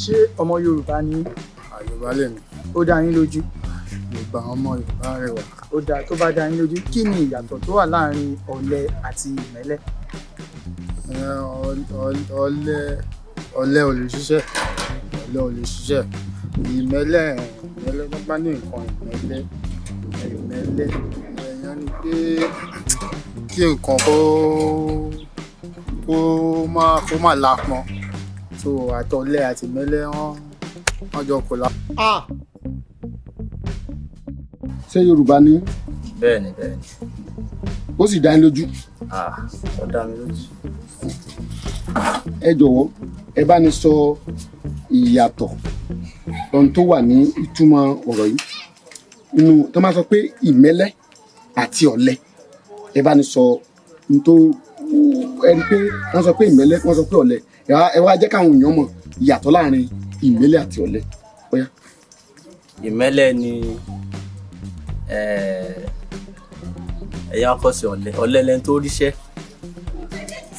Ṣé ọmọ Yorùbá ni? Yorùbá lèmi. Ó dá yín lójú? Yorùbá ọmọ Yorùbá rẹwà. Ó dá tó bá dá yín lójú. Kí ni ìyàtọ̀ tó wà láàrin ọ̀lẹ àti ìmẹ́lẹ́? Ọ̀lẹ ò lè ṣiṣẹ́. Ọ̀lẹ ò lè ṣiṣẹ́. Ìmẹ́lẹ́ tó bá ní nǹkan ìmẹ́lẹ́ èèyàn ni pé kí nǹkan kó má lápọn. So àtọ̀lẹ àti ìmẹ́lẹ́ wọ́n jọ kò lá. Ṣé Yorùbá ni? Bẹ́ẹ̀ni. Ó sì dá yín lójú? Ó dá mi lójú. Ẹ jọ̀wọ́ ẹ bá ní sọ ìyàtọ̀ ohun tó wà ní ìtumọ̀ ọ̀rọ̀ yìí inú tó máa sọ pé ìmẹ́lẹ́ àti ọ̀lẹ. Ẹ bá ní sọ ohun tó ẹni pé wọ́n sọ pé ìmẹ́lẹ́ wọ́n sọ pé ọ̀lẹ. Ẹ wá jẹ́ káwọn èèyàn mọ̀ ìyàtọ̀ láàrin ìmẹ́lẹ́ àti ọ̀lẹ. Ọ̀yá. Ìmẹ́lẹ́ ni ẹ̀yà ọkọ̀ sí ọ̀lẹ. Ọ̀lẹ lẹni tó ríṣẹ́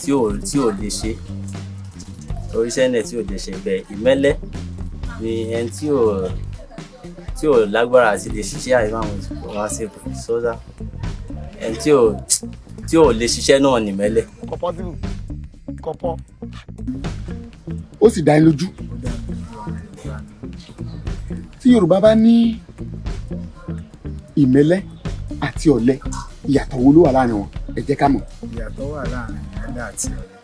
tí ò lè ṣe. Oríṣẹ́ náà tí ò lè ṣe bẹ́ẹ̀. Ìmẹ́lẹ́ ni ẹni tí ò lágbára àti lè ṣiṣẹ́ àìmáwọn wá sí sọ́dá. Ẹni tí ò lè ṣiṣẹ́ náà ni ìmẹ́lẹ́. Kọ́pọ́. Ó sì dá yín lójú? Tí Yorùbá bá ní ìmẹ́lẹ́ àti ọ̀lẹ, ìyàtọ̀ wo ló wà láàrin wọn? Ẹ jẹ́ ká mọ̀. Ìyàtọ̀ wà láàrin ìmẹ́lẹ́ àti ọ̀lẹ.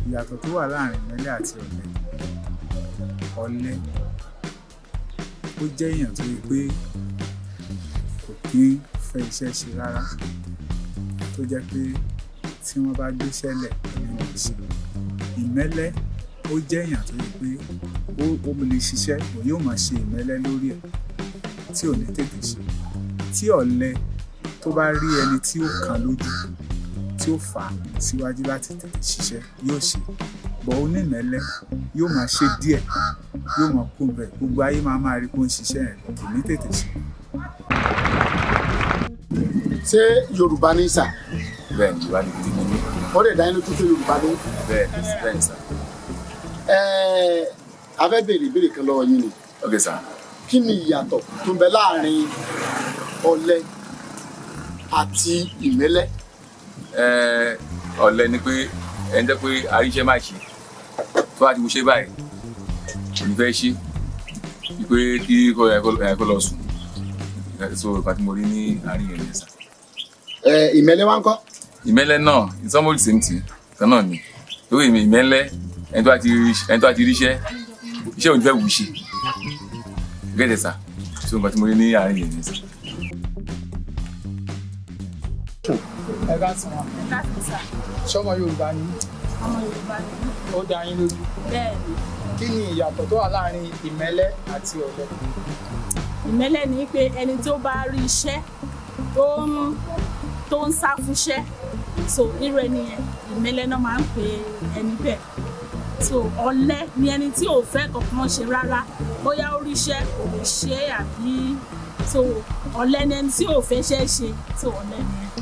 Ìyàtọ̀ tó wà láàrin ìmẹ́lẹ́ àti ọ̀lẹ. Ọ̀lẹ ó jẹ́ èèyàn tó yẹ pé kò kí ń fẹ́ iṣẹ́ ṣe rárá. Tó jẹ́ pé tí wọ́n bá gbéṣẹ́ lẹ̀ nínú iṣẹ́. Ìmẹ́lẹ́ ó jẹ́ èèyàn tó yẹ pé ó lè ṣiṣẹ́ kò yóò máa ṣe ìmẹ́lẹ́ lórí ẹ̀ tí ò ní tètè ṣe. Tí ọ̀lẹ tó bá rí ẹni tí ó kàn lójú tí ó fà á síwájú láti tètè ṣiṣẹ́ yóò ṣe. Bọ̀ onímẹ́lẹ́ yóò máa ṣe díẹ̀ yóò máa kú bẹ́ẹ̀ gbogbo ayé máa rí pé ó ń ṣiṣẹ́ ẹ̀ kò ní tètè ṣe. Ṣé Yorùbá ní sà? Bẹ́ẹ̀ni, Yorùbá ni gidi ni. Ó lè dá yín lójú pé Yorùbá ní? Bẹ́ẹ̀ni sà. A fẹ́ béèrè ìbéèrè kan lọ́wọ́ yín ni. Okay sà. Kí ni ìyàtọ̀ tó ń bẹ láàrin ọ̀lẹ àti ìmẹ́lẹ́? Ọ̀lẹ ni pé ẹni jẹ́ pé àríṣẹ́ máa ṣe tó bá ti mo ṣe báyìí kò ní fẹ́ ṣe pé kí kó lọ sùn. So ìgbà tí mo rí ní àárín yẹn sà. Ìmẹ́lẹ́ wá ń kọ́? Ìmẹ́lẹ́ náà it's almost the same thing kan náà ni. Lórí ìmẹ́lẹ́ ẹni tó bá ti ríṣẹ́ iṣẹ́ ò ní fẹ́ wù ṣe. Gẹ́gẹ́ sà. So ìgbà tí mo rí ní àárín yẹn sà. Ẹ ká sàn wá. Ṣọmọ Yorùbá ni? Ọmọ Yorùbá ni. Ó dá yín lójú? Bẹ́ẹ̀ni. Kí ni ìyàtọ̀ tó wà láàrin ìmẹ́lẹ́ àti ọ̀lẹ? Ìmẹ́lẹ́ ni pé ẹni tó bá rí iṣẹ́ tó ń sá fúnṣẹ́, so irú ẹni yẹn ìmẹ́lẹ́ náà máa ń pè ẹni bẹ́ẹ̀. So ọ̀lẹ ni ẹni tí ò fẹ́ kankan ṣe rárá, bóyá ó ríṣẹ́ kò lè ṣe àbí so ọ̀lẹ ni ẹni tí ò fẹ́ ṣe so ọ̀lẹ nìyẹn.